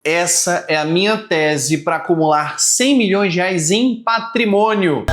Essa é a minha tese para acumular 100 milhões de reais em patrimônio.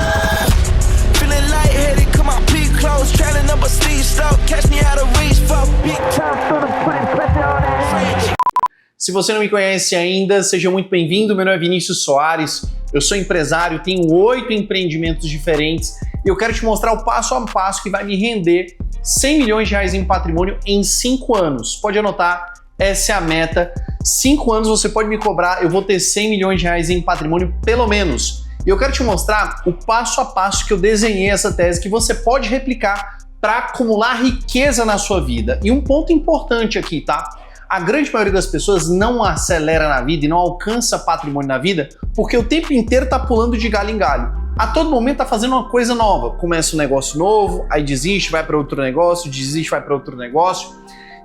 Se você não me conhece ainda, seja muito bem-vindo. Meu nome é Vinícius Soares, eu sou empresário, tenho 8 empreendimentos diferentes e eu quero te mostrar o passo a passo que vai me render 100 milhões de reais em patrimônio em 5 anos. Pode anotar, essa é a meta. 5 anos você pode me cobrar, eu vou ter 100 milhões de reais em patrimônio pelo menos. E eu quero te mostrar o passo a passo que eu desenhei essa tese que você pode replicar para acumular riqueza na sua vida. E um ponto importante aqui, tá? A grande maioria das pessoas não acelera na vida e não alcança patrimônio na vida porque o tempo inteiro tá pulando de galho em galho. A todo momento tá fazendo uma coisa nova. Começa um negócio novo, aí desiste, vai para outro negócio, desiste, vai para outro negócio.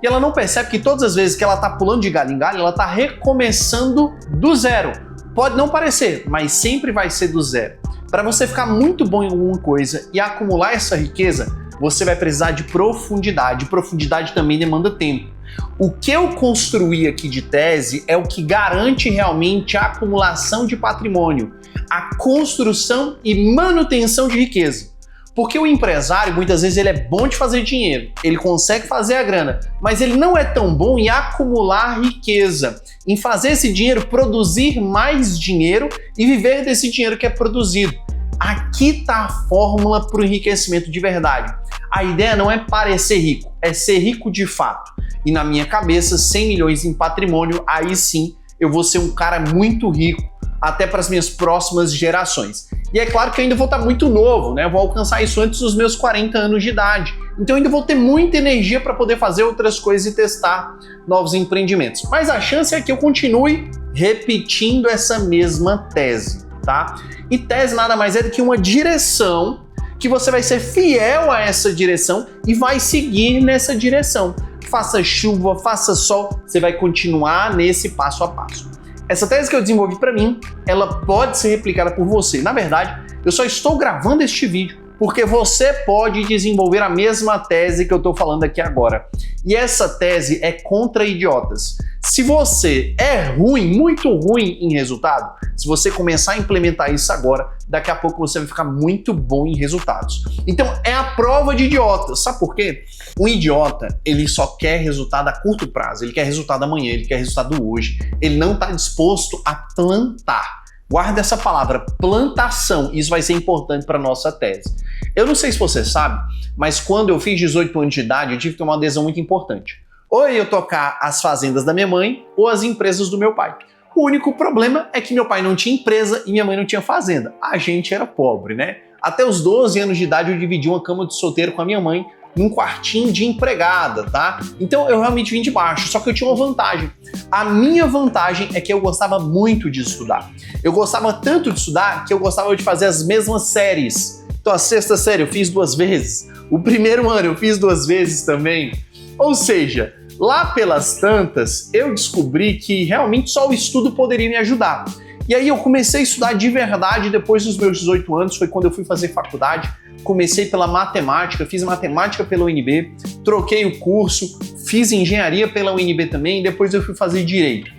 E ela não percebe que todas as vezes que ela tá pulando de galho em galho, ela tá recomeçando do zero. Pode não parecer, mas sempre vai ser do zero. Para você ficar muito bom em alguma coisa e acumular essa riqueza, você vai precisar de profundidade. Profundidade também demanda tempo. O que eu construí aqui de tese é o que garante realmente a acumulação de patrimônio, a construção e manutenção de riqueza. Porque o empresário, muitas vezes, ele é bom de fazer dinheiro, ele consegue fazer a grana, mas ele não é tão bom em acumular riqueza, em fazer esse dinheiro produzir mais dinheiro e viver desse dinheiro que é produzido. Aqui está a fórmula para o enriquecimento de verdade. A ideia não é parecer rico, é ser rico de fato. E na minha cabeça, 100 milhões em patrimônio, aí sim eu vou ser um cara muito rico, até para as minhas próximas gerações. E é claro que eu ainda vou estar muito novo, né? Eu vou alcançar isso antes dos meus 40 anos de idade. Então eu ainda vou ter muita energia para poder fazer outras coisas e testar novos empreendimentos. Mas a chance é que eu continue repetindo essa mesma tese, tá? E tese nada mais é do que uma direção que você vai ser fiel a essa direção e vai seguir nessa direção. Faça chuva, faça sol, você vai continuar nesse passo a passo. Essa tese que eu desenvolvi para mim, ela pode ser replicada por você. Na verdade, eu só estou gravando este vídeo porque você pode desenvolver a mesma tese que eu estou falando aqui agora. E essa tese é contra idiotas. Se você é ruim, muito ruim em resultado, se você começar a implementar isso agora, daqui a pouco você vai ficar muito bom em resultados. Então é a prova de idiotas. Sabe por quê? Um idiota, ele só quer resultado a curto prazo, ele quer resultado amanhã, ele quer resultado hoje. Ele não está disposto a plantar. Guarda essa palavra, plantação. Isso vai ser importante para a nossa tese. Eu não sei se você sabe, mas quando eu fiz 18 anos de idade, eu tive que tomar uma decisão muito importante. Ou eu ia tocar as fazendas da minha mãe ou as empresas do meu pai. O único problema é que meu pai não tinha empresa e minha mãe não tinha fazenda. A gente era pobre, né? Até os 12 anos de idade eu dividi uma cama de solteiro com a minha mãe num quartinho de empregada, tá? Então eu realmente vim de baixo, só que eu tinha uma vantagem. A minha vantagem é que eu gostava muito de estudar. Eu gostava tanto de estudar que eu gostava de fazer as mesmas séries. Então a sexta série eu fiz 2 vezes, o primeiro ano eu fiz 2 vezes também. Ou seja, lá pelas tantas eu descobri que realmente só o estudo poderia me ajudar. E aí eu comecei a estudar de verdade depois dos meus 18 anos, foi quando eu fui fazer faculdade. Comecei pela matemática, fiz matemática pela UNB, troquei o curso, fiz engenharia pela UNB também, depois eu fui fazer direito.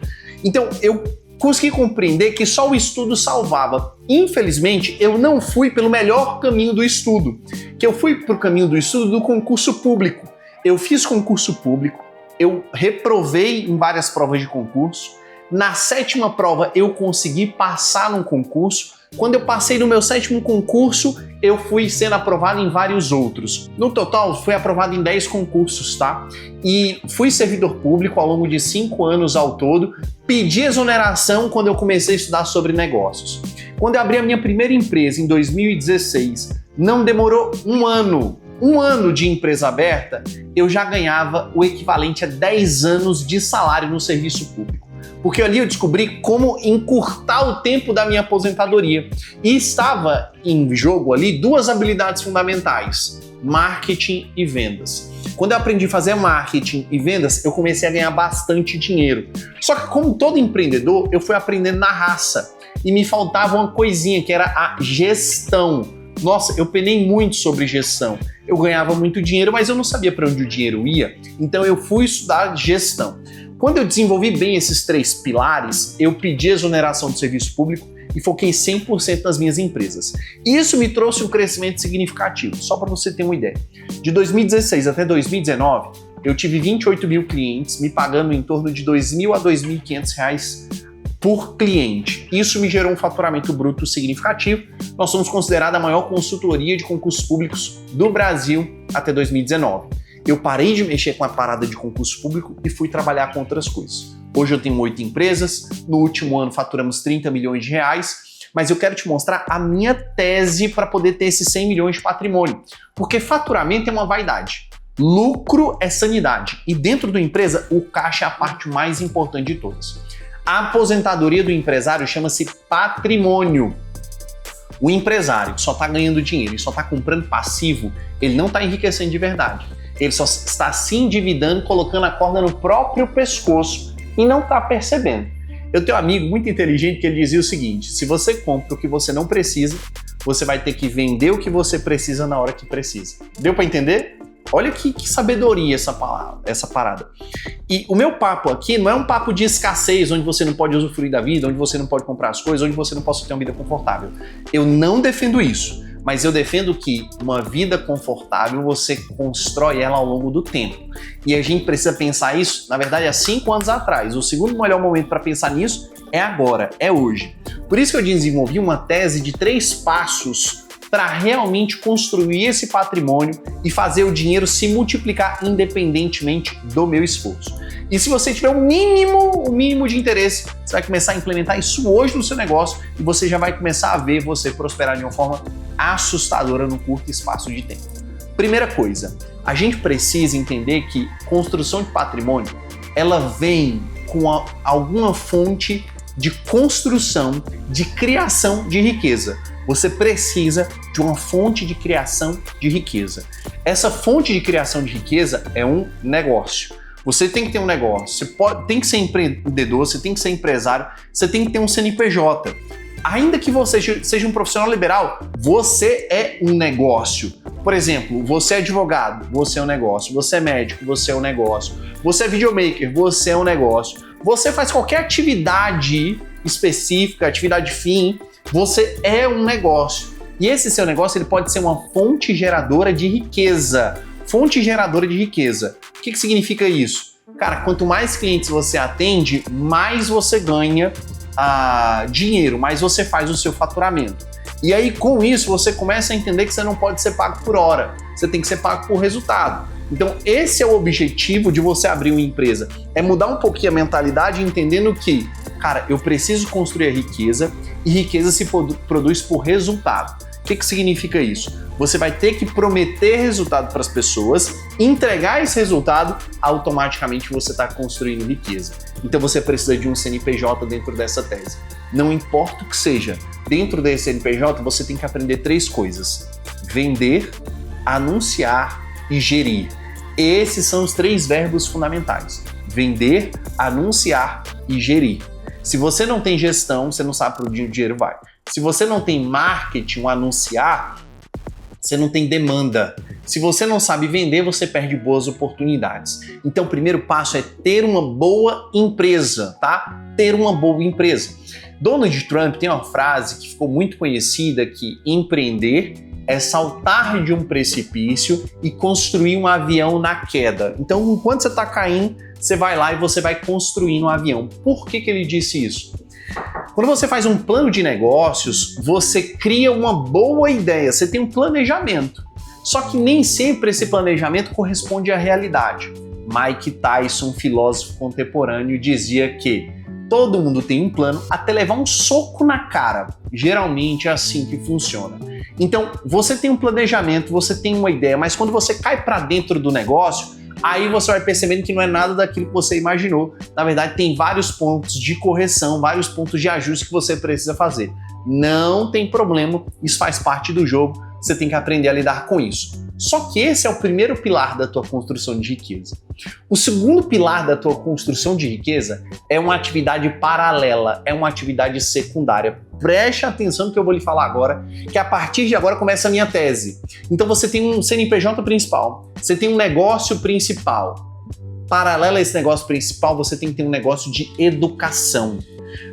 Então eu consegui compreender que só o estudo salvava. Infelizmente, eu não fui pelo melhor caminho do estudo, que eu fui para o caminho do estudo do concurso público. Eu fiz concurso público, eu reprovei em várias provas de concurso. Na 7ª prova eu consegui passar num concurso. Quando eu passei no meu 7º concurso, eu fui sendo aprovado em vários outros. No total, fui aprovado em 10 concursos, tá? E fui servidor público ao longo de 5 anos ao todo. Pedi exoneração quando eu comecei a estudar sobre negócios. Quando eu abri a minha primeira empresa em 2016, não demorou um ano de empresa aberta, eu já ganhava o equivalente a 10 anos de salário no serviço público. Porque ali eu descobri como encurtar o tempo da minha aposentadoria. E estava em jogo ali 2 habilidades fundamentais: marketing e vendas. Quando eu aprendi a fazer marketing e vendas, eu comecei a ganhar bastante dinheiro. Só que como todo empreendedor, eu fui aprendendo na raça. E me faltava uma coisinha, que era a gestão. Nossa, eu penei muito sobre gestão. Eu ganhava muito dinheiro, mas eu não sabia para onde o dinheiro ia. Então eu fui estudar gestão. Quando eu desenvolvi bem esses 3 pilares, eu pedi exoneração do serviço público e foquei 100% nas minhas empresas. Isso me trouxe um crescimento significativo, só para você ter uma ideia. De 2016 até 2019, eu tive 28 mil clientes me pagando em torno de R$2.000 a R$2.500 por cliente. Isso me gerou um faturamento bruto significativo. Nós somos considerados a maior consultoria de concursos públicos do Brasil até 2019. Eu parei de mexer com a parada de concurso público e fui trabalhar com outras coisas. Hoje eu tenho 8 empresas, no último ano faturamos 30 milhões de reais, mas eu quero te mostrar a minha tese para poder ter esses 100 milhões de patrimônio. Porque faturamento é uma vaidade. Lucro é sanidade. E dentro da empresa, o caixa é a parte mais importante de todas. A aposentadoria do empresário chama-se patrimônio. O empresário só está ganhando dinheiro, ele só está comprando passivo, ele não está enriquecendo de verdade. Ele só está se endividando, colocando a corda no próprio pescoço e não está percebendo. Eu tenho um amigo muito inteligente que ele dizia o seguinte: se você compra o que você não precisa, você vai ter que vender o que você precisa na hora que precisa. Deu para entender? Olha que sabedoria essa parada. E o meu papo aqui não é um papo de escassez, onde você não pode usufruir da vida, onde você não pode comprar as coisas, onde você não pode ter uma vida confortável. Eu não defendo isso, mas eu defendo que uma vida confortável você constrói ela ao longo do tempo. E a gente precisa pensar isso, na verdade, há 5 anos atrás. O segundo melhor momento para pensar nisso é agora, é hoje. Por isso que eu desenvolvi uma tese de 3 passos para realmente construir esse patrimônio e fazer o dinheiro se multiplicar independentemente do meu esforço. E se você tiver o mínimo de interesse, você vai começar a implementar isso hoje no seu negócio e você já vai começar a ver você prosperar de uma forma assustadora no curto espaço de tempo. Primeira coisa, a gente precisa entender que construção de patrimônio, ela vem com alguma fonte de construção, de criação de riqueza. Você precisa de uma fonte de criação de riqueza. Essa fonte de criação de riqueza é um negócio. Você tem que ter um negócio, tem que ser empreendedor, você tem que ser empresário, você tem que ter um CNPJ. Ainda que você seja um profissional liberal, você é um negócio. Por exemplo, você é advogado, você é um negócio. Você é médico, você é um negócio. Você é videomaker, você é um negócio. Você faz qualquer atividade específica, atividade fim, você é um negócio. E esse seu negócio ele pode ser uma fonte geradora de riqueza. Fonte geradora de riqueza. O que significa isso? Cara, quanto mais clientes você atende, mais você ganha dinheiro, mais você faz o seu faturamento. E aí, com isso, você começa a entender que você não pode ser pago por hora. Você tem que ser pago por resultado. Então, esse é o objetivo de você abrir uma empresa. É mudar um pouquinho a mentalidade, entendendo que, cara, eu preciso construir a riqueza e riqueza se produz por resultado. O que significa isso? Você vai ter que prometer resultado para as pessoas, entregar esse resultado, automaticamente você está construindo riqueza. Então você precisa de um CNPJ dentro dessa tese. Não importa o que seja, dentro desse CNPJ você tem que aprender 3 coisas: vender, anunciar e gerir. Esses são os 3 verbos fundamentais: vender, anunciar e gerir. Se você não tem gestão, você não sabe para onde o dinheiro vai. Se você não tem marketing, anunciar, você não tem demanda. Se você não sabe vender, você perde boas oportunidades. Então, o primeiro passo é ter uma boa empresa, tá? Ter uma boa empresa. Donald Trump tem uma frase que ficou muito conhecida, que empreender é saltar de um precipício e construir um avião na queda. Então, enquanto você está caindo, você vai lá e você vai construindo um avião. Por que ele disse isso? Quando você faz um plano de negócios, você cria uma boa ideia, você tem um planejamento. Só que nem sempre esse planejamento corresponde à realidade. Mike Tyson, filósofo contemporâneo, dizia que todo mundo tem um plano até levar um soco na cara. Geralmente é assim que funciona. Então, você tem um planejamento, você tem uma ideia, mas quando você cai para dentro do negócio, aí você vai percebendo que não é nada daquilo que você imaginou. Na verdade, tem vários pontos de correção, vários pontos de ajuste que você precisa fazer. Não tem problema, isso faz parte do jogo, você tem que aprender a lidar com isso. Só que esse é o primeiro pilar da tua construção de riqueza. O segundo pilar da tua construção de riqueza é uma atividade paralela, é uma atividade secundária. Preste atenção no que eu vou lhe falar agora, que a partir de agora começa a minha tese. Então você tem um CNPJ principal, você tem um negócio principal. Paralelo a esse negócio principal, você tem que ter um negócio de educação.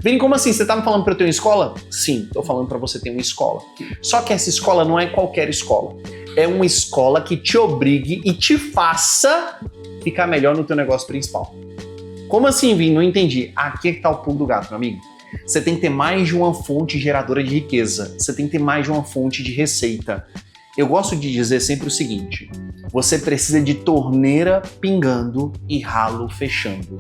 Vini, como assim? Você tá me falando para eu ter uma escola? Sim, tô falando para você ter uma escola. Só que essa escola não é qualquer escola. É uma escola que te obrigue e te faça ficar melhor no teu negócio principal. Como assim, Vini? Não entendi. Aqui é que tá o pulo do gato, meu amigo. Você tem que ter mais de uma fonte geradora de riqueza. Você tem que ter mais de uma fonte de receita. Eu gosto de dizer sempre o seguinte: você precisa de torneira pingando e ralo fechando.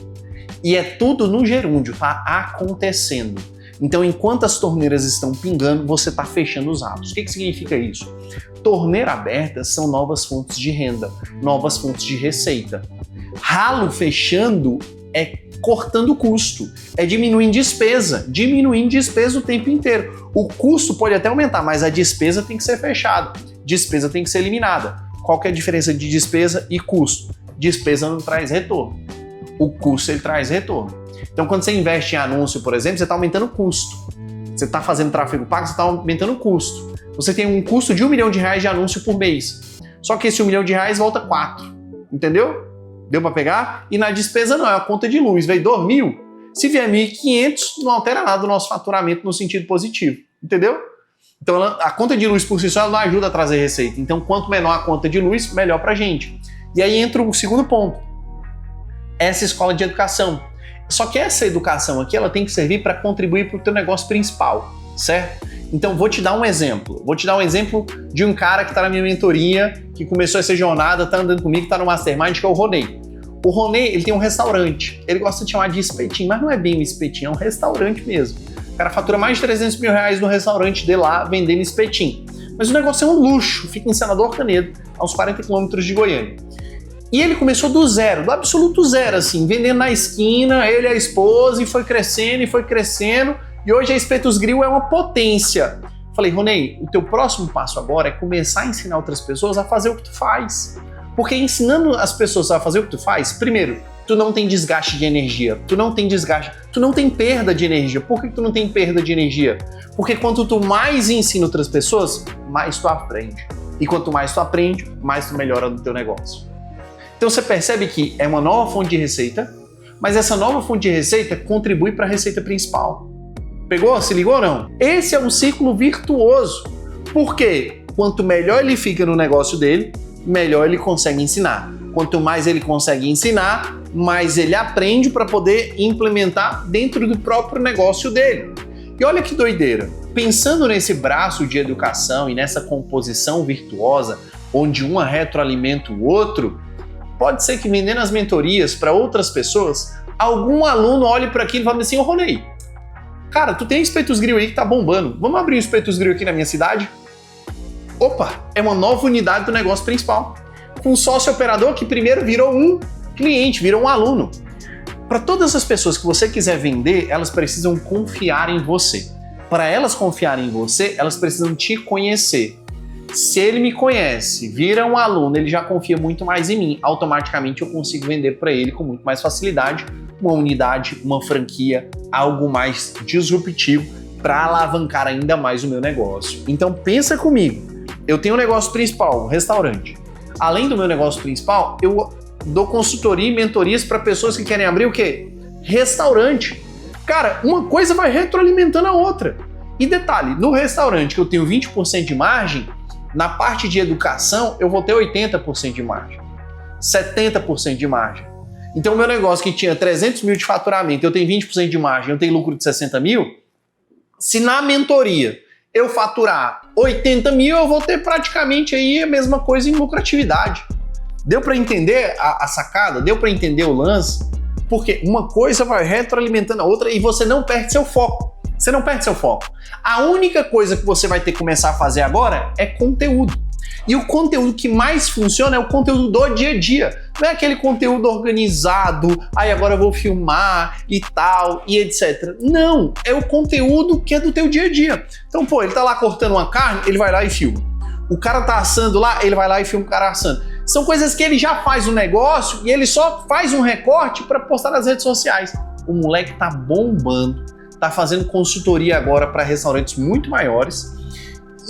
E é tudo no gerúndio, tá acontecendo. Então, enquanto as torneiras estão pingando, você está fechando os ralos. O que significa isso? Torneira aberta são novas fontes de renda, novas fontes de receita. Ralo fechando é cortando custo, é diminuindo despesa o tempo inteiro. O custo pode até aumentar, mas a despesa tem que ser fechada, despesa tem que ser eliminada. Qual que é a diferença de despesa e custo? Despesa não traz retorno, o custo ele traz retorno. Então quando você investe em anúncio, por exemplo, você está aumentando o custo. Você está fazendo tráfego pago, você está aumentando o custo. Você tem um custo de R$1 milhão de anúncio por mês. Só que esse R$1 milhão volta 4, entendeu? Deu para pegar? E na despesa não, é a conta de luz. Veio 2 mil, se vier 1.500, não altera nada o nosso faturamento no sentido positivo. Entendeu? Então a conta de luz por si só não ajuda a trazer receita. Então quanto menor a conta de luz, melhor pra gente. E aí entra o segundo ponto. Essa escola de educação. Só que essa educação aqui, ela tem que servir para contribuir para o teu negócio principal, certo? Então vou te dar um exemplo. Vou te dar um exemplo de um cara que está na minha mentoria, que começou essa jornada, está andando comigo, está no Mastermind, que é o Ronei. O Ronei, ele tem um restaurante. Ele gosta de chamar de espetinho, mas não é bem um espetinho, é um restaurante mesmo. O cara fatura mais de R$300 mil no restaurante dele lá, vendendo espetinho. Mas o negócio é um luxo, fica em Senador Canedo, a uns 40 quilômetros de Goiânia. E ele começou do zero, do absoluto zero, assim, vendendo na esquina, ele e a esposa, e foi crescendo, e hoje a Espetos Grill é uma potência. Falei, Ronei, o teu próximo passo agora é começar a ensinar outras pessoas a fazer o que tu faz. Porque ensinando as pessoas a fazer o que tu faz, primeiro, tu não tem desgaste de energia, tu não tem perda de energia. Por que tu não tem perda de energia? Porque quanto tu mais ensina outras pessoas, mais tu aprende. E quanto mais tu aprende, mais tu melhora no teu negócio. Então você percebe que é uma nova fonte de receita, mas essa nova fonte de receita contribui para a receita principal. Pegou? Se ligou ou não? Esse é um círculo virtuoso. Por quê? Quanto melhor ele fica no negócio dele, melhor ele consegue ensinar. Quanto mais ele consegue ensinar, mais ele aprende para poder implementar dentro do próprio negócio dele. E olha que doideira. Pensando nesse braço de educação e nessa composição virtuosa, onde um retroalimenta o outro, pode ser que vendendo as mentorias para outras pessoas, algum aluno olhe para aquilo e fale assim, ô Ronei, cara, tu tem Espetos Grill aí que tá bombando, vamos abrir o Espetos Grill aqui na minha cidade? Opa, é uma nova unidade do negócio principal. Com um sócio operador que primeiro virou um cliente, virou um aluno. Para todas as pessoas que você quiser vender, elas precisam confiar em você. Para elas confiarem em você, elas precisam te conhecer. Se ele me conhece, vira um aluno, ele já confia muito mais em mim. Automaticamente eu consigo vender para ele com muito mais facilidade uma unidade, uma franquia, algo mais disruptivo para alavancar ainda mais o meu negócio. Então pensa comigo. Eu tenho um negócio principal, um restaurante. Além do meu negócio principal, eu dou consultoria e mentorias para pessoas que querem abrir o quê? Restaurante. Cara, uma coisa vai retroalimentando a outra. E detalhe, no restaurante que eu tenho 20% de margem, na parte de educação eu vou ter 80% de margem, 70% de margem. Então o meu negócio que tinha 300 mil de faturamento, eu tenho 20% de margem, eu tenho lucro de 60 mil, se na mentoria eu faturar 80 mil, eu vou ter praticamente aí a mesma coisa em lucratividade. Deu para entender a sacada? Deu para entender o lance? Porque uma coisa vai retroalimentando a outra e você não perde seu foco. Você não perde seu foco. A única coisa que você vai ter que começar a fazer agora é conteúdo. E o conteúdo que mais funciona é o conteúdo do dia a dia. Não é aquele conteúdo organizado, aí agora eu vou filmar e tal, e etc. Não, é o conteúdo que é do teu dia a dia. Então, pô, ele tá lá cortando uma carne, ele vai lá e filma. O cara tá assando lá, ele vai lá e filma o cara assando. São coisas que ele já faz o negócio e ele só faz um recorte para postar nas redes sociais. O moleque tá bombando, tá fazendo consultoria agora para restaurantes muito maiores.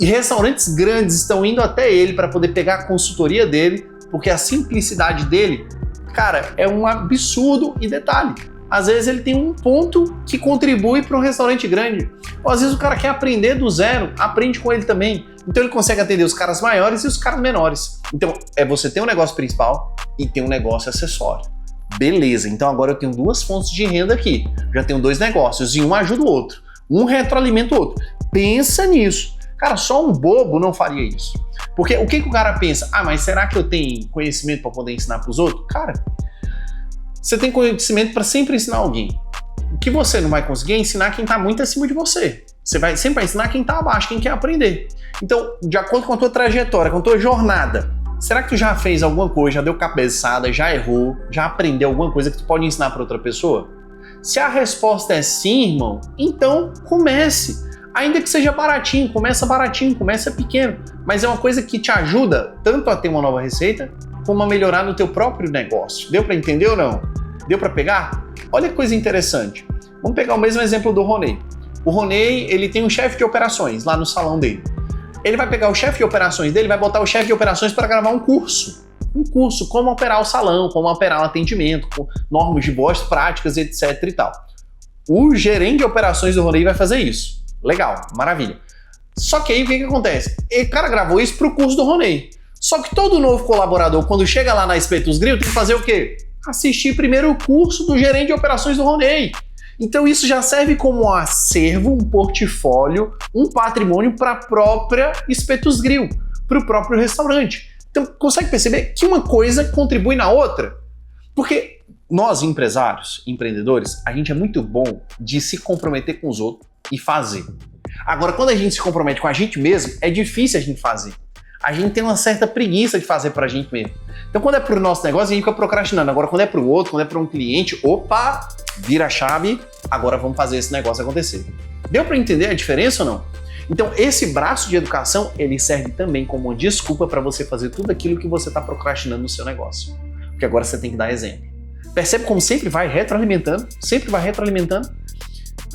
E restaurantes grandes estão indo até ele para poder pegar a consultoria dele, porque a simplicidade dele Cara, é um absurdo. E detalhe, às vezes ele tem um ponto que contribui para um restaurante grande. Ou às vezes o cara quer aprender do zero, aprende com ele também. Então ele consegue atender os caras maiores e os caras menores. Então é você ter um negócio principal e ter um negócio acessório. Beleza, então agora eu tenho duas fontes de renda aqui. Já tenho dois negócios e um ajuda o outro. Um retroalimenta o outro. Pensa nisso. Cara, só um bobo não faria isso. Porque o que o cara pensa? Ah, mas será que eu tenho conhecimento para poder ensinar para os outros? Cara, você tem conhecimento para sempre ensinar alguém. O que você não vai conseguir é ensinar quem está muito acima de você. Você vai sempre ensinar quem está abaixo, quem quer aprender. Então, de acordo com a tua trajetória, com a tua jornada, será que tu já fez alguma coisa, já deu cabeçada, já errou, já aprendeu alguma coisa que tu pode ensinar para outra pessoa? Se a resposta é sim, irmão, então comece. Ainda que seja baratinho, começa pequeno. Mas é uma coisa que te ajuda tanto a ter uma nova receita, como a melhorar no teu próprio negócio. Deu para entender ou não? Deu para pegar? Olha que coisa interessante. Vamos pegar o mesmo exemplo do Ronei. O Ronei, ele tem um chefe de operações lá no salão dele. Ele vai pegar o chefe de operações dele, vai botar o chefe de operações para gravar um curso. Um curso, como operar o salão, como operar o atendimento, com normas de boas práticas, etc e tal. O gerente de operações do Ronei vai fazer isso. Legal, maravilha. Só que aí o que acontece? O cara gravou isso pro curso do Ronei. Só que todo novo colaborador, quando chega lá na Espetos Grill, tem que fazer o quê? Assistir primeiro o curso do gerente de operações do Ronei. Então isso já serve como um acervo, um portfólio, um patrimônio para a própria Espetos Grill, para o próprio restaurante. Então consegue perceber que uma coisa contribui na outra? Porque nós, empresários, empreendedores, a gente é muito bom de se comprometer com os outros e fazer. Agora, quando a gente se compromete com a gente mesmo, é difícil a gente fazer. A gente tem uma certa preguiça de fazer pra gente mesmo. Então, quando é pro nosso negócio, a gente fica procrastinando. Agora, quando é pro outro, quando é pra um cliente, opa, vira a chave, agora vamos fazer esse negócio acontecer. Deu pra entender a diferença ou não? Então, esse braço de educação, ele serve também como uma desculpa para você fazer tudo aquilo que você tá procrastinando no seu negócio. Porque agora você tem que dar exemplo. Percebe como sempre vai retroalimentando? Sempre vai retroalimentando?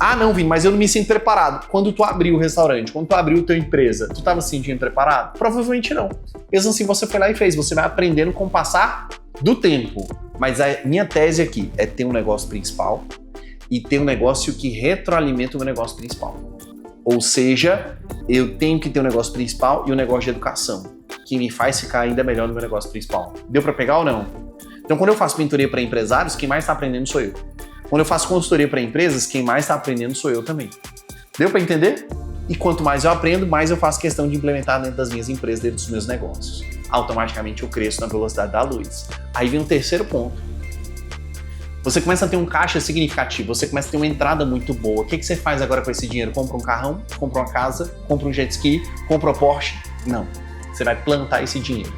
Ah, não, Vini, mas eu não me sinto preparado. Quando tu abriu o restaurante, quando tu abriu a tua empresa, tu estava se sentindo preparado? Provavelmente não. Mesmo assim, você foi lá e fez. Você vai aprendendo com o passar do tempo. Mas a minha tese aqui é ter um negócio principal e ter um negócio que retroalimenta o meu negócio principal. Ou seja, eu tenho que ter um negócio principal e um negócio de educação, que me faz ficar ainda melhor no meu negócio principal. Deu para pegar ou não? Então, quando eu faço mentoria para empresários, quem mais está aprendendo sou eu. Quando eu faço consultoria para empresas, quem mais está aprendendo sou eu também. Deu para entender? E quanto mais eu aprendo, mais eu faço questão de implementar dentro das minhas empresas, dentro dos meus negócios. Automaticamente eu cresço na velocidade da luz. Aí vem um terceiro ponto. Você começa a ter um caixa significativo, você começa a ter uma entrada muito boa. O que você faz agora com esse dinheiro? Compra um carrão? Compra uma casa? Compra um jet ski? Compra um Porsche? Não. Você vai plantar esse dinheiro.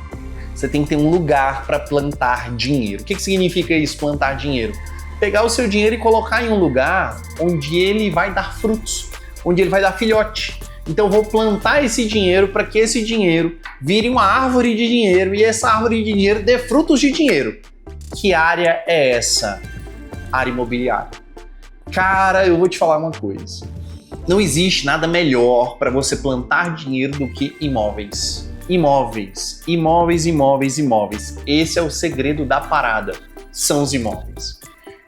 Você tem que ter um lugar para plantar dinheiro. O que significa isso, plantar dinheiro? Pegar o seu dinheiro e colocar em um lugar onde ele vai dar frutos, onde ele vai dar filhote. Então eu vou plantar esse dinheiro para que esse dinheiro vire uma árvore de dinheiro e essa árvore de dinheiro dê frutos de dinheiro. Que área é essa? Área imobiliária. Cara, eu vou te falar uma coisa. Não existe nada melhor para você plantar dinheiro do que imóveis. Imóveis, imóveis, imóveis, imóveis. Esse é o segredo da parada. São os imóveis.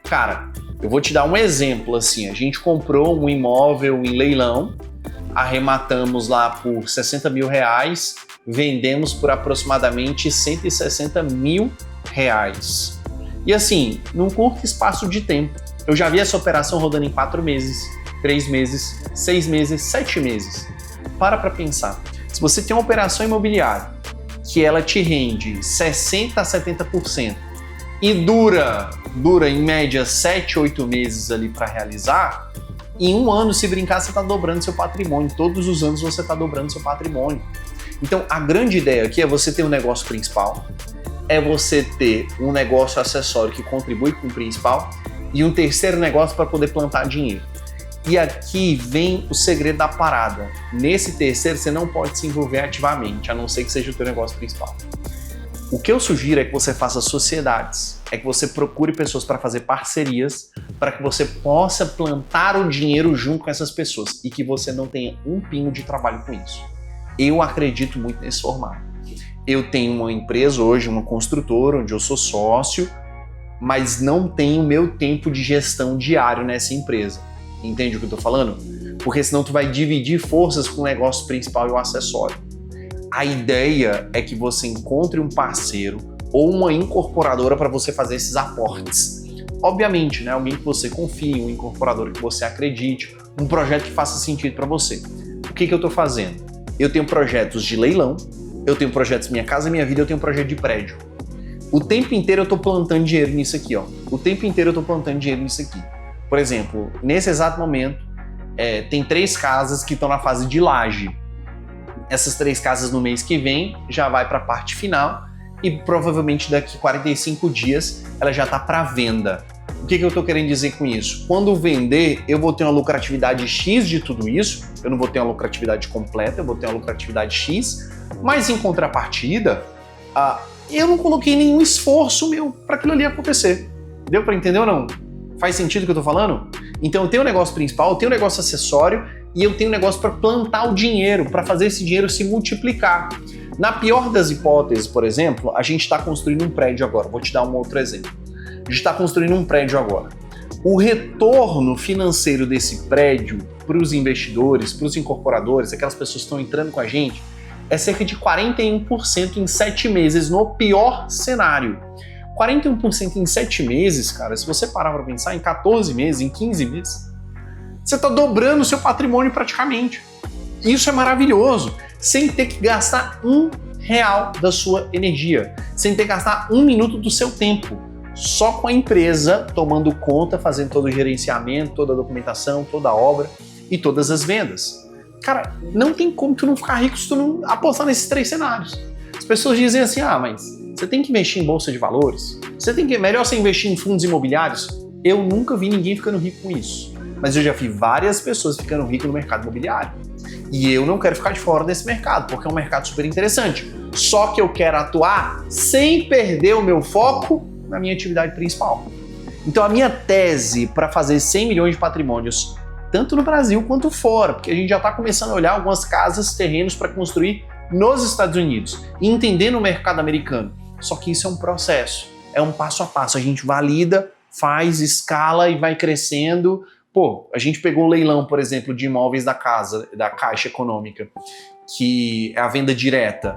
Cara, eu vou te dar um exemplo assim. A gente comprou um imóvel em leilão, arrematamos lá por 60 mil reais, vendemos por aproximadamente 160 mil reais. E assim, num curto espaço de tempo. Eu já vi essa operação rodando em 4 meses, 3 meses, 6 meses, 7 meses. Para pensar. Se você tem uma operação imobiliária que ela te rende 60% a 70% e dura em média 7, 8 meses ali para realizar, em um ano, se brincar, você está dobrando seu patrimônio. Todos os anos você está dobrando seu patrimônio. Então, a grande ideia aqui é você ter um negócio principal, é você ter um negócio acessório que contribui com o principal e um terceiro negócio para poder plantar dinheiro. E aqui vem o segredo da parada. Nesse terceiro, você não pode se envolver ativamente, a não ser que seja o teu negócio principal. O que eu sugiro é que você faça sociedades, é que você procure pessoas para fazer parcerias, para que você possa plantar o dinheiro junto com essas pessoas e que você não tenha um pingo de trabalho com isso. Eu acredito muito nesse formato. Eu tenho uma empresa hoje, uma construtora, onde eu sou sócio, mas não tem o meu tempo de gestão diário nessa empresa. Entende o que eu tô falando? Porque senão tu vai dividir forças com o negócio principal e o acessório. A ideia é que você encontre um parceiro ou uma incorporadora para você fazer esses aportes. Obviamente, né? Alguém que você confie, um incorporador que você acredite, um projeto que faça sentido para você. O que eu tô fazendo? Eu tenho projetos de leilão, eu tenho projetos Minha Casa Minha Vida, eu tenho projeto de prédio. O tempo inteiro eu tô plantando dinheiro nisso aqui, ó. O tempo inteiro eu tô plantando dinheiro nisso aqui. Por exemplo, nesse exato momento, tem 3 casas que estão na fase de laje. Essas 3 casas no mês que vem já vai para a parte final e provavelmente daqui 45 dias ela já está para venda. O que eu estou querendo dizer com isso? Quando vender, eu vou ter uma lucratividade X de tudo isso, eu não vou ter uma lucratividade completa, eu vou ter uma lucratividade X, mas em contrapartida, eu não coloquei nenhum esforço meu para aquilo ali acontecer. Deu para entender ou não? Faz sentido o que eu tô falando? Então eu tenho um negócio principal, eu tenho um negócio acessório e eu tenho um negócio para plantar o dinheiro, para fazer esse dinheiro se multiplicar. Na pior das hipóteses, por exemplo, a gente está construindo um prédio agora. Vou te dar um outro exemplo. A gente está construindo um prédio agora. O retorno financeiro desse prédio para os investidores, para os incorporadores, aquelas pessoas que estão entrando com a gente, é cerca de 41% em 7 meses, no pior cenário. 41% em 7 meses, cara, se você parar para pensar, em 14 meses, em 15 meses, você está dobrando o seu patrimônio praticamente. Isso é maravilhoso, sem ter que gastar R$1 da sua energia, sem ter que gastar 1 minuto do seu tempo, só com a empresa tomando conta, fazendo todo o gerenciamento, toda a documentação, toda a obra e todas as vendas. Cara, não tem como tu não ficar rico se tu não apostar nesses 3 cenários. As pessoas dizem assim, mas você tem que investir em bolsa de valores, melhor você investir em fundos imobiliários. Eu nunca vi ninguém ficando rico com isso, mas eu já vi várias pessoas ficando ricas no mercado imobiliário. E eu não quero ficar de fora desse mercado, porque é um mercado super interessante. Só que eu quero atuar sem perder o meu foco na minha atividade principal. Então a minha tese para fazer 100 milhões de patrimônios, tanto no Brasil quanto fora, porque a gente já está começando a olhar algumas casas, terrenos para construir nos Estados Unidos, e entendendo o mercado americano. Só que isso é um processo, é um passo a passo. A gente valida, faz, escala e vai crescendo. Pô, a gente pegou o leilão, por exemplo, de imóveis da Caixa Econômica, que é a venda direta.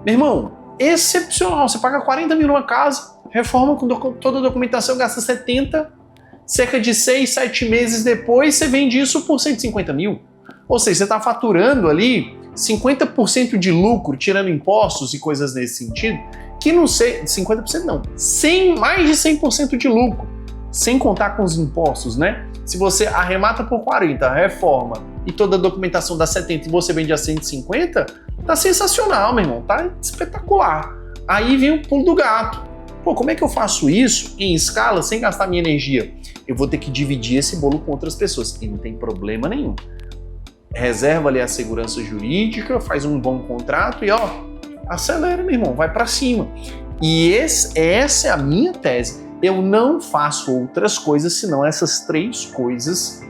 Meu irmão, excepcional. Você paga 40 mil numa casa, reforma com toda a documentação, gasta 70, cerca de 6, 7 meses depois, você vende isso por 150 mil. Ou seja, você está faturando ali 50% de lucro, tirando impostos e coisas nesse sentido, que não sei, 50% não, mais de 100% de lucro, sem contar com os impostos, né? Se você arremata por 40, reforma e toda a documentação dá 70 e você vende a 150, tá sensacional, meu irmão, tá espetacular. Aí vem o pulo do gato. Pô, como é que eu faço isso em escala sem gastar minha energia? Eu vou ter que dividir esse bolo com outras pessoas e não tem problema nenhum. Reserva ali a segurança jurídica, faz um bom contrato e acelera, meu irmão, vai para cima. E essa é a minha tese. Eu não faço outras coisas senão essas 3 coisas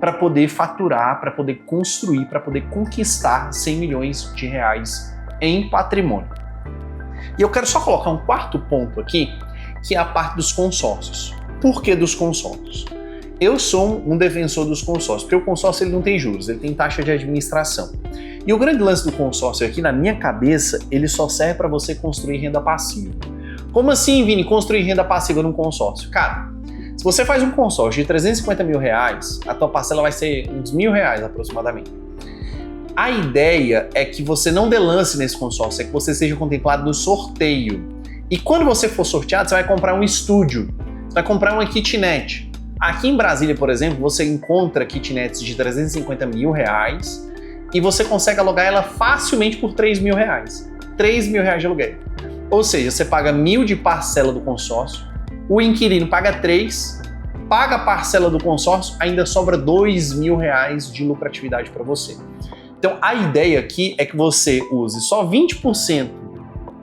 para poder faturar, para poder construir, para poder conquistar 100 milhões de reais em patrimônio. E eu quero só colocar um 4º ponto aqui, que é a parte dos consórcios. Por que dos consórcios? Eu sou um defensor dos consórcios, porque o consórcio ele não tem juros, ele tem taxa de administração. E o grande lance do consórcio aqui, na minha cabeça, ele só serve para você construir renda passiva. Como assim, Vini, construir renda passiva num consórcio? Cara, se você faz um consórcio de 350 mil reais, a tua parcela vai ser uns R$1.000 aproximadamente. A ideia é que você não dê lance nesse consórcio, é que você seja contemplado no sorteio. E quando você for sorteado, você vai comprar um estúdio, você vai comprar uma kitnet. Aqui em Brasília, por exemplo, você encontra kitnets de 350 mil reais e você consegue alugar ela facilmente por 3 mil reais. 3 mil reais de aluguel. Ou seja, você paga 1.000 de parcela do consórcio, o inquilino paga 3, paga a parcela do consórcio, ainda sobra 2 mil reais de lucratividade para você. Então a ideia aqui é que você use só 20%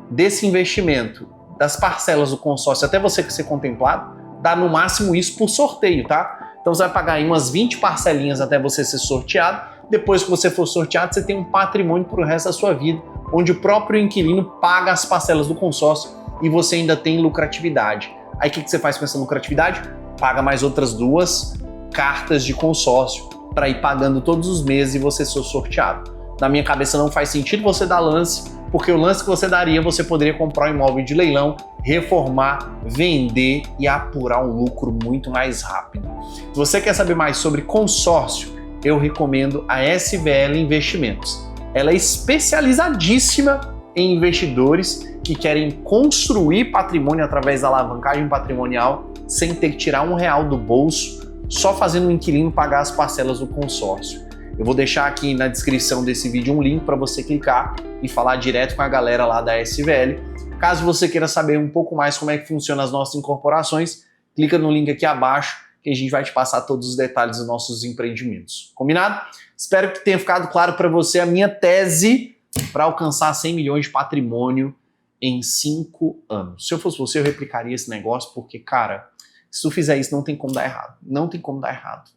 desse investimento, das parcelas do consórcio, até você ser contemplado, dá no máximo isso por sorteio, tá? Então você vai pagar aí umas 20 parcelinhas até você ser sorteado. Depois que você for sorteado, você tem um patrimônio para o resto da sua vida, onde o próprio inquilino paga as parcelas do consórcio e você ainda tem lucratividade. Aí o que você faz com essa lucratividade? Paga mais outras 2 cartas de consórcio para ir pagando todos os meses e você ser sorteado. Na minha cabeça não faz sentido você dar lance, porque o lance que você daria, você poderia comprar um imóvel de leilão, reformar, vender e apurar um lucro muito mais rápido. Se você quer saber mais sobre consórcio, eu recomendo a SVL Investimentos. Ela é especializadíssima em investidores que querem construir patrimônio através da alavancagem patrimonial sem ter que tirar R$1 do bolso, só fazendo o inquilino pagar as parcelas do consórcio. Eu vou deixar aqui na descrição desse vídeo um link para você clicar e falar direto com a galera lá da SVL. Caso você queira saber um pouco mais como é que funcionam as nossas incorporações, clica no link aqui abaixo que a gente vai te passar todos os detalhes dos nossos empreendimentos. Combinado? Espero que tenha ficado claro para você a minha tese para alcançar 100 milhões de patrimônio em 5 anos. Se eu fosse você, eu replicaria esse negócio porque, cara, se tu fizer isso, não tem como dar errado. Não tem como dar errado.